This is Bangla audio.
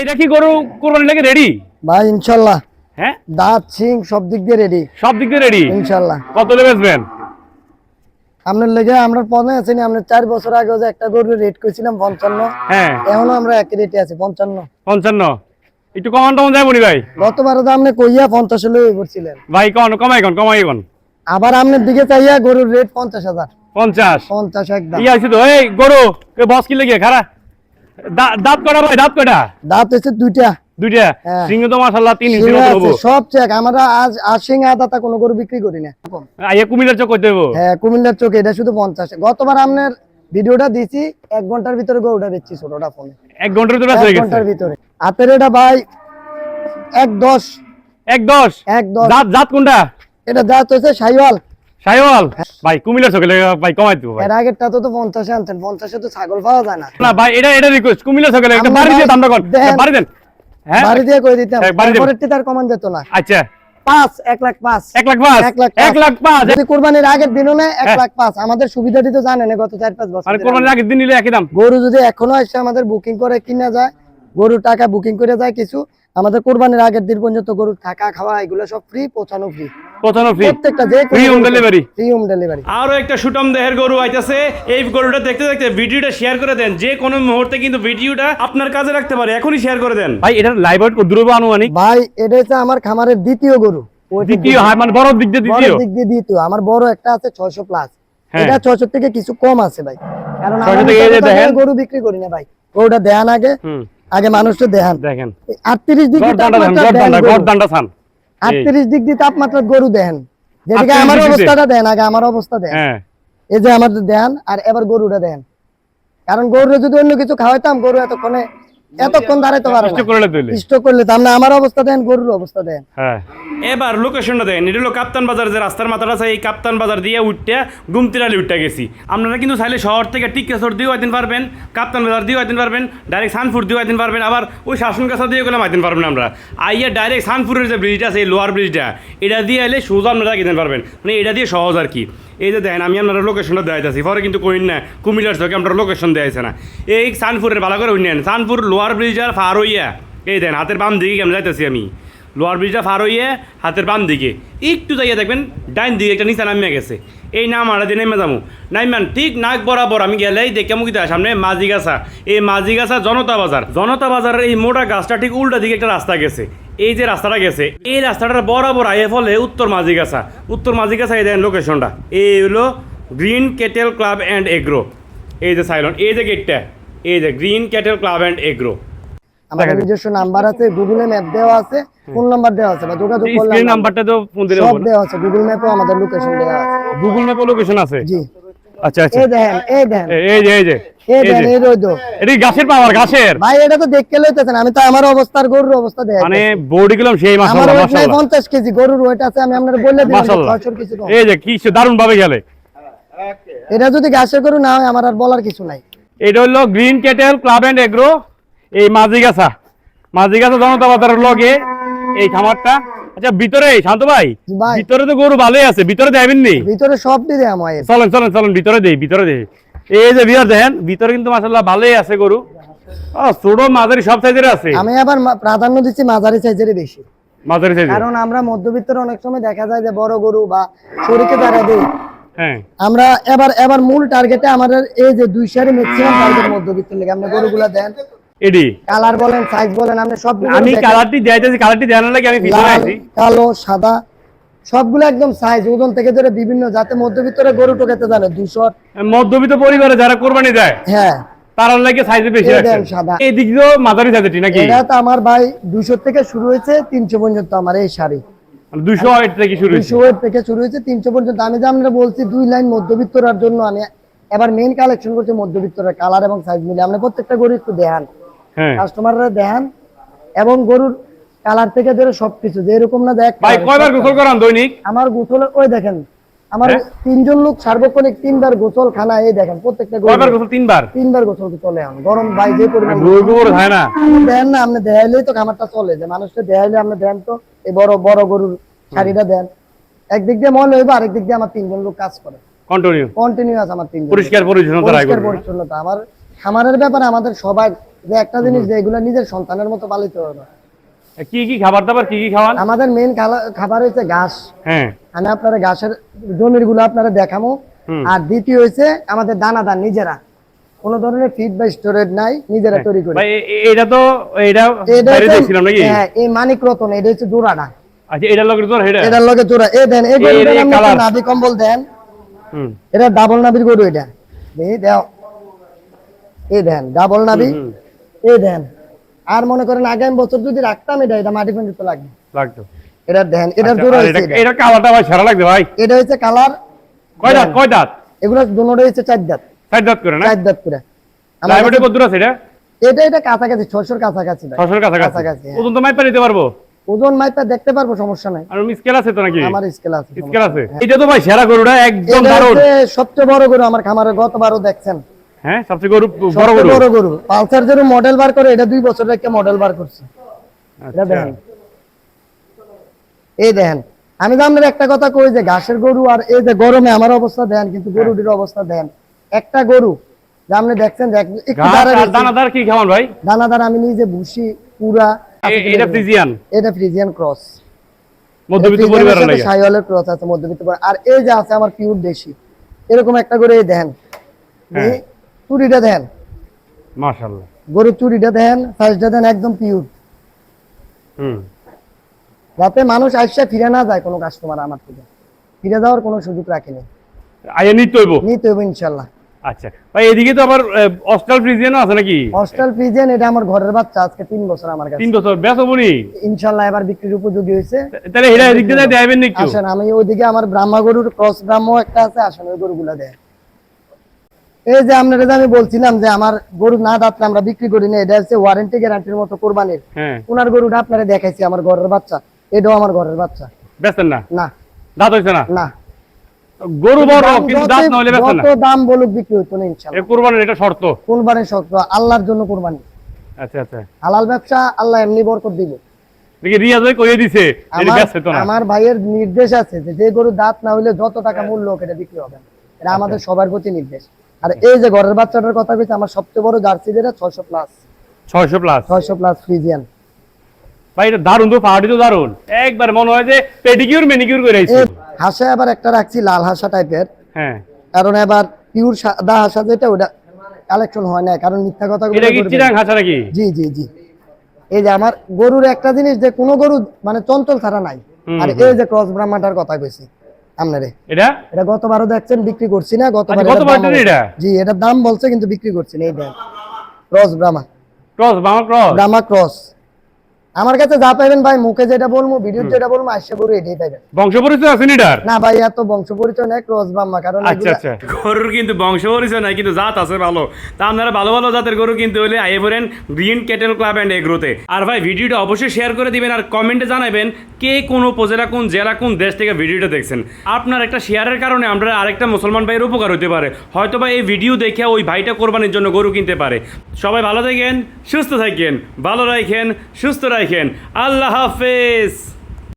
এটা কি গরু কোরবানি লাগে রেডি ভাই ইনশাআল্লাহ। হ্যাঁ, দাঁত সিং সব দিক দিয়ে রেডি, সব দিক দিয়ে রেডি ইনশাআল্লাহ। কত লে বেচবেন? আপনার লেগে আমরা পনে আছি না, আমরা 4 বছর আগে যে একটা গরু রেট করেছিলাম 55। হ্যাঁ, এখনো আমরা একই রেটে আছি 55। 55 একটু কমান টমান যায় বলি ভাই। গতবার তো আপনি কইয়া 50 লই পড়ছিলেন ভাই কমাই কোন আবার আপনার দিকে চাইয়া গরুর রেট 50,000। 50 একদম ই আইছে তো। এই গরু কে বস কি লাগে খারা দাঁত কটা ভাই? দাঁত কটা? দাঁত হচ্ছে দুইটা। দুইটা। সিংহ তো মাশাআল্লাহ 3 ইঞ্চি মতো হবে সব চেক। আমরা আজ আশিং আদাতা কোনো গরু বিক্রি করি না। আইয়া কুমিল্লার চোখ কইতে দেবো। হ্যাঁ, কুমিল্লার চোখ এটা শুধু 50। গতবার আপনার ভিডিওটা দিছি 1 ঘন্টার ভিতরে গরুটা বেচছি ছোটটা ফোনে। 1 ঘন্টার ভিতরে হয়ে 1 গেছে। ঘন্টার ভিতরে হাতের এটা ভাই 110। 110 জাত কোনটা? এটা জাত হচ্ছে শাইওয়াল। শাইওয়াল ভাই কুমিল্লার চোখে ভাই কমাই দেবো ভাই। এর আগেরটা তো 50 আনতেন, 50 তো ছাগল পাওয়া যায় না। না ভাই এটা রিকোয়েস্ট কুমিল্লার চোখে একটা বাড়ি দিয়ে দামটা কোন বাড়ি দেন। হ্যাঁ, বাড়ি দিয়ে কই দিতাম, বাড়ি দেন। পরেরটি তার কমান যেত না। আচ্ছা 1 লাখ 5। 1 লাখ 5 যদি কুরবানির আগের দিনও না 1 লাখ 5। আমাদের সুবিধাটি তো জানেন গত 4-5 বছর। আর কোরবানির আগের দিন নিলে একই দাম। গরু যদি এখনো এসে আমাদের বুকিং করে কিনা যায়, গরুর টাকা বুকিং করে যায় কিছু, আমাদের কুরবানির আগের দিন পর্যন্ত গরুর থাকা খাওয়া এগুলো সব ফ্রি, পৌঁছানো ফ্রি। প্রত্যেকটা যে free home delivery. Free home delivery. আরো একটা সুটম দেহের গরু আইতাছে। এই গরুটা দেখতে দেখতে ভিডিওটা শেয়ার করে দেন। যে কোনো মুহূর্তে কিন্তু ভিডিওটা আপনার কাজে রাখতে পারে, এখনই শেয়ার করে দেন ভাই। এটার লাইভ ওয়েট কত দূর আনুমানিক? ভাই এটা হচ্ছে আমার খামারের দ্বিতীয় গরু। দ্বিতীয় মানে বড় দিক দিয়ে দ্বিতীয়। বড় দিক দিয়ে দ্বিতীয়। আমার বড় একটা আছে 600 প্লাস। এটা 600 থেকে কিছু কম আছে ভাই, কারণ আমরা গরু বিক্রি করি না ভাই। গরুটা দেন আগে মানুষটা দেখেন 38 ডিগ্রি তাপমাত্রা, 38 ডিগ্রি তাপমাত্রা গরু দেন। যেদিকে আমার অবস্থাটা দেন, আগে আমার অবস্থা দেন। এই যে আমার দেন আর এবার গরুটা দেন, কারণ গরুরে যদি অন্য কিছু খাওয়াইতাম গরু এতক্ষণ দাঁড়াইতে পারে না। স্টক করলে তো আমার অবস্থা দেন, গরুর অবস্থা দেন। এবার লোকেশনটা দেন। এটা হলো কাপ্তান বাজার, যে রাস্তার মাথাটা আছে, এই কাপ্তান বাজার দিয়ে উঠতে গুমতিরালি উঠতে গেছি। আপনারা কিন্তু চাইলে শহর থেকে টিকেশ্বর দিয়েও আইতেন পারবেন, কাপ্তান বাজার দিয়েও আইতেন পারবেন, ডাইরেক্ট সানপুর দিয়েও আইতেন পারবেন, আবার ওই শাসন কাছা দিয়ে গেলে আইতেন পারবেন। আমরা আইয়া ডাইরেক্ট সানপুরের যে ব্রিজটা আছে, এই লোয়ার ব্রিজটা, এটা দিয়ে এলে সোজা আপনারা কিনতে পারবেন। মানে এটা দিয়ে সহজ আর কি। এই যে দেখেন আমি আপনারা লোকেশনটা দেখাইতেছি, পরে কিন্তু কইন না কুমিল্লার চোখে আপনারা লোকেশন দেখাইছে না। এই সানপুরের ভালো করে উন্নয়ন, সানপুর লোয়ার ব্রিজটা ফার হইয়া এই দেন হাতের বাম দিকে কেমন যাইতেছি আমি। লোয়ার ব্রিজটা ফার হইয়ে হাতের বাম দিকে একটু যাইয়া দেখবেন ডাইন দিকে একটা নিচে নামিয়ে গেছে। এই নাম আড়া দিয়ে নেমে যাবো, নাইমান ঠিক নাক বরাবর আমি গেলেই দেখে মুখিতে সামনে মাঝিগাছা। এই মাঝিগাছা জনতা বাজার, জনতা বাজারের এই মোটা গাছটা ঠিক উল্টা দিকে একটা রাস্তা গেছে। এই যে রাস্তাটা গেছে, এই রাস্তাটার বরাবর আইয়ে ফলে উত্তর মাঝিগাছা। উত্তর মাঝিগাছা এই দেন লোকেশনটা। এই হলো green cattle club and agro. এই যে সাইলন, এই যে গেটটা, এই যে green cattle club and agro. আমাদের নিজস্ব নাম্বার আছে, গুগলে ম্যাপ দেওয়া আছে, ফোন নাম্বার দেওয়া আছে, বা যোগাযোগ করলে স্ক্রিন নাম্বারটা তো ফোন দিলে সব দেওয়া আছে। গুগল ম্যাপেও আমাদের লোকেশন দেওয়া আছে। গুগল ম্যাপে লোকেশন আছে? জি। আচ্ছা আচ্ছা। এই দেখেন এই রইদো। এটা গাছের পাওয়ার, গাছের ভাই। এটা তো দেখতে লইতেছেন, আমি তো আমার অবস্থার গরুর অবস্থা দেখাই। মানে বডি গেলাম সেই মাশাআল্লাহ মাশাআল্লাহ। আমার 50 কেজি গরুর ওয়েট আছে, আমি আপনাদের বলে দিলাম 600 কিছু কম। এই যে কি দারুণ ভাবে গেলে। এটা যদি গাছের গরু না হয় আমার আর বলার কিছু নাই। এটা হলো green cattle club and agro, এই মাঝিগাছা জনতা বাজারের লগে এই খামারটা। আচ্ছা ভিতরে শান্ত ভাই, ভিতরে তো গরু ভালোই আছে, ভিতরে দেবেন নি? ভিতরে সব দিয়ে দেয় আমায়। চলেন ভিতরে দেই। এই যে ভিতরে দেখেন, ভিতরে কিন্তু মাশাআল্লাহ ভালোই আছে গরু। ছোট মাঝারি সব সাইজের আছে। আমি আবার প্রাধান্য দিচ্ছি মাঝারি সাইজের বেশি, মাঝারি সাইজের, কারণ আমরা মধ্যবিত্তের অনেক সময় দেখা যায় যে বড় গরু বা শরীরে যারা দেই। হ্যাঁ, আমরা এবার মূল টার্গেটে আমাদের এই যে 2 সারি ম্যাক্সিমাম টার্গেট মধ্যবিত্তের লাগে। আপনি গরুগুলা দেন, এডি কালার বলেন, সাইজ বলেন, আপনি সব। আমি কালারটি দেখাইতেছি, কালারটি দেখানোর লাগে আমি পিছনে আছি। কালো সাদা সবগুলো একদম সাইজ ওজন থেকে ধরে বিভিন্ন, যাতে মধ্যবিত্তরে গরু টোকাতে জানে। 200 মধ্যবিত্ত পরিবারে যারা কোরবানি দেয়, হ্যাঁ, তারার লাগে সাইজে বেশি আছে। এই দিক দিয়েও মাঝারি সাইজটি নাকি? এটা তো আমার ভাই 200 থেকে শুরু হয়েছে 300 পর্যন্ত। আমার এই শাড়ি 200 থেকে শুরু হয়েছে, 200 থেকে শুরু হয়েছে 300 পর্যন্ত। আমি যে আমরা বলছি 2 লাইন মধ্যবিত্তরার জন্য আমি এবার মেইন কালেকশন করছি মধ্যবিত্তরের, কালার এবং সাইজ মিলে। আপনি প্রত্যেকটা গরু একটু দেখান, কাস্টমাররা দেখান, এবং গরুর কালার থেকে ধরে সবকিছু, যে এরকম না দেখ ভাই কয়বার গোসল করান দৈনিক? আমার গোসল ওই দেখেন, আমার 3 জন লোক সার্বক্ষণিক 3 বার গোসল খানা। এই দেখেন প্রত্যেকটা কয়বার গোসল? 3 বার। 3 বার গোসল চলে। এখন গরম ভাই যে পরিমাণ গরু হয় না, দেন না আপনি দেখাইলেই তো খামারটা চলে। যে মানুষকে দেখাইলে আপনি দেন তো এই বড় বড় গরুর শাড়িটা দেন। একদিক দিয়ে মল হইব, আরেক দিক দিয়ে আমার 3 জন লোক কাজ করে কন্টিনিউয়াস। আমার 3 জন পরিষ্কার পরিচ্ছন্নতা। আমার খামারের ব্যাপারে আমাদের সবাই যে একটা জিনিস যে এগুলা নিজের সন্তানের মতো পালিত হবে। কি কি খাবার দাবার কি কি খাওয়ান? আমাদের মেইন খাবার হচ্ছে ঘাস। হ্যাঁ, আমি আপনারা ঘাসের জমির গুলো আপনারা দেখাবো। আর দ্বিতীয় হচ্ছে আমাদের দানাদার নিজেরা, কোনো ধরনের ফিড বা স্টোরেজ নাই, নিজেরা তৈরি করি। ভাই এটা তো এটা বাইরে দেখছিলাম নাকি? হ্যাঁ, এই মানিক রতন, এটা হচ্ছে জোড়াটা। আচ্ছা, এটার লগে জোড়া, এটার লগে জোড়া। এই দেন এই গরুটার নাম হচ্ছে নাভি কম্বল দেন। এটা ডাবল নাভির গরু। এটা দেখি দাও, এই দেন ডাবল নাভি, এই দেন। আর মনে করেন আগামী বছর যদি রাখতাম এটা মাটি পর্যন্ত লাগতো। এটা দেন, এটার জোড়া হচ্ছে এটা কালারটা ভাই সারা লাগবে ভাই। এটা হচ্ছে কালার। কয় দাঁত? এগুলো দুটোই হচ্ছে 4 দাঁত। 4 দাঁত করে না? 4 দাঁত করে। লাইভে কত দূর আছে এটা? এটা কাছাকাছি 600 কাছাকাছি ভাই। 600 কাছাকাছি। ওজন তো মাইপা নিতে পারবো? ওজন মাইপা দেখতে পারবো, সমস্যা নাই। আর স্কেল আছে তো নাকি? আমার স্কেল আছে। স্কেল আছে। এটা তো ভাই সেরা গরুটা, একদম দারুণ। সবচেয়ে বড় গরু আমার খামারে, গতবারও দেখছেন। হ্যাঁ, সবচেয়ে বড় গরু পালসার যেরকম মডেল বার করে, এটা 2 বছর একটা মডেল বার করছে। এটা দেখেন, এই দেখেন। আমি তো আপনার একটা কথা কই যে ঘাসের গরু আর এই যে গরমে আমার অবস্থা দেন, কিন্তু গরুটির অবস্থা দেন। একটা গরু যে আপনি দেখছেন যে একটু দানাদার কি খাওয়ান ভাই? দানাদার আমি নিজে ভুসি পুরা। এটা ফ্রিজিয়ান? এটা ফ্রিজিয়ান ক্রস, মধ্যবিত্ত পরিবারের লাগে। শাইওয়ালের ক্রস আছে, মধ্যবিত্ত পরিবার। আর এই যে আছে আমার পিওর দেশি, এরকম একটা করে দেখেন, চুরিটা দেন, মাশাআল্লাহ। গরুর চুরিটা দেন, সাইজটা দেন, একদম পিওর। যাতে মানুষ আইসা ফিরে না যায়, কোনো কাস্টমার আমার থেকে ফিরে যাওয়ার কোনো সুযোগ রাখেনি। আইয়া নিতে হইব ইনশাআল্লাহ। আচ্ছা ভাই, এদিকে তো আবার অস্ট্রাল ফ্রিজিয়ানও আছে নাকি? অস্ট্রাল ফ্রিজিয়ান এটা আমার ঘরের বাচ্চা, আজকে 3 বছর আমার কাছে। 3 বছর বেচবনি ইনশাআল্লাহ, এবার বিক্রির উপযোগী হয়েছে। তাহলে এরা এদিক দিয়ে দেবেন নাকি? আসেন, আমি ওইদিকে আমার ব্রাহ্মা গরুর ক্রস ব্রাহ্ম একটা আছে, আসেন ওই গরুগুলা দেয়। এই যে আপনারা যে আমি বলছিলাম যে আমার গরু না দাঁতলে আমরা বিক্রি করি না, এটা হচ্ছে ওয়ারেন্টি গ্যারান্টির মতো কোরবানির। ওনার গরুটা আপনারা দেখাইছি, আমার ঘরের বাচ্চা, এটাও আমার ঘরের বাচ্চা। বেচেন না? না, দাঁত হইছে না? না, গরু বড় কিন্তু দাঁত না হলে বেচেন না। কত দাম বলুক বিক্রি হতো না ইনশাআল্লাহ। এই কুরবানির এটা শর্ত? কুরবানির শর্ত, আল্লাহর জন্য কুরবানি। আচ্ছা আচ্ছা, হালাল ব্যবসা, আল্লাহ এমনি বরকত দিব। দেখি রিয়াজ ভাই কইয়ে দিছে এটা বেচে তো না। আমার ভাইয়ের নির্দেশ আছে যে গরু দাঁত না হলে যত টাকা মূল্য হোক এটা বিক্রি হবে। এটা আমাদের সবার প্রতি নির্দেশ। আর এই যে ঘরের বাচ্চাটার কথা কইছে, আমার সবচেয়ে বড় জার্সি যেটা 600 প্লাস। 600 প্লাস? 600 প্লাস ফ্রিজিয়ান ভাই, এটা দারুণ তো, পাহাড়ি তো দারুণ। একবার মনে হয় যে পেডিকিউর ম্যানিকিউর করে আইছে। হাসা আবার একটা রাখছি লাল হাসা টাইপের। হ্যাঁ, কারণ কারণ এবার পিওর সাদা হাসা যেটা ওটা কালেকশন হয় না, কারণ মিথ্যা কথা এটা কি চিরাং হাসা নাকি? জি জি জি। এই যে আমার গরুর একটা জিনিস যে কোনো গরু মানে চঞ্চল ছাড়া নাই। আর এই যে ক্রস ব্রাহ্মাটার কথা কইছি আপনারে, এটা গতবারও দেখছেন বিক্রি করছি না, গতবার এটা জি এটার দাম বলছে কিন্তু বিক্রি করছি না। এই then cross Brahma, Brahma cross. আমার কাছে যা পাইবেন ভাই, মুখে যেটা বলবো, ভিডিও যেটা বলবো, আশা করি এটাই পাইবেন। বংশ পরিচয় আছে নিডার? না ভাই, এত বংশ পরিচয় নাই, ক্রস ব্রাহ্মা। কারণ আচ্ছা আচ্ছা, গরুর কিন্তু বংশ পরিচয় নাই, কিন্তু জাত আছে ভালো। তা আপনারা ভালো ভালো জাতের গরু কিনতে হলে আইয়ে পড়েন গ্রিন ক্যাটেল ক্লাব এন্ড এগ্রোতে। আর ভাই ভিডিওটা অবশ্যই শেয়ার করে দিবেন, আর কমেন্টে জানাবেন কে কোন উপজেলা, কোন জেলা, কোন দেশ থেকে ভিডিওটা দেখছেন। আপনার একটা শেয়ারের কারণে আমরা আরেকটা মুসলমান ভাইয়ের উপকার হতে পারে। হয়তো বা এই ভিডিও দেখে ওই ভাইটা কোরবানির জন্য গরু কিনতে পারে। সবাই ভালো থাকেন, সুস্থ থাকেন, ভালো রাখেন, সুস্থ রাখেন। আল্লাহ হাফেজ।